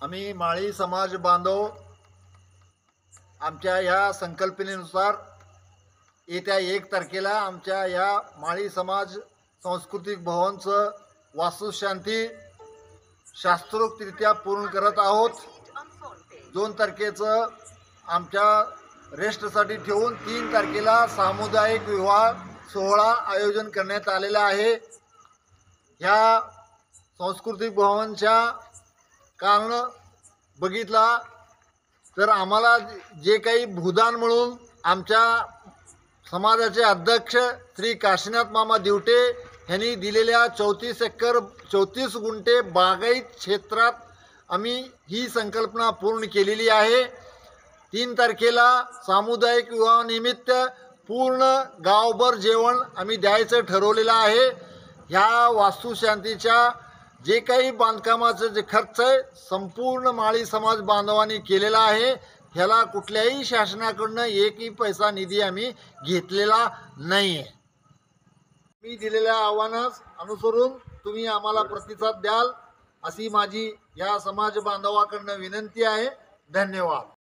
आम्ही माळी समाज बांधव आमच्या ह्या संकल्पनेनुसार येत्या 1 तारखेला आमच्या या माळी समाज सांस्कृतिक भवनचं वास्तुशांती शास्त्रोक्तरित्या पूर्ण करत आहोत। 2 तारखेचं आमच्या रेस्टसाठी ठेवून 3 तारखेला सामुदायिक विवाह सोहळा आयोजन करण्यात आलेला आहे। ह्या सांस्कृतिक भवनच्या कारण बघितला तर आम्हाला जे काही भूदान म्हणून आमच्या समाजाचे अध्यक्ष श्री काशीनाथ मामा दिवटे यांनी दिलेल्या 34 एकर 34 गुंठे बागायत क्षेत्रात आम्ही ही संकल्पना पूर्ण केलेली आहे। 3 तारखेला सामुदायिक विवाहानिमित्त पूर्ण गावभर जेवण आम्ही द्यायचं ठरवलेलं आहे। ह्या वास्तुशांतीच्या जे काही बांधकामाचं जे खर्च आहे संपूर्ण माळी समाज बांधवांनी केलेला आहे। ह्याला कुठल्याही शासनाकडून एकही पैसा निधी आम्ही घेतलेला नाही आहे। मी दिलेल्या आव्हानास अनुसरून तुम्ही आम्हाला प्रतिसाद द्याल अशी माझी या समाज बांधवाकडून विनंती आहे। धन्यवाद।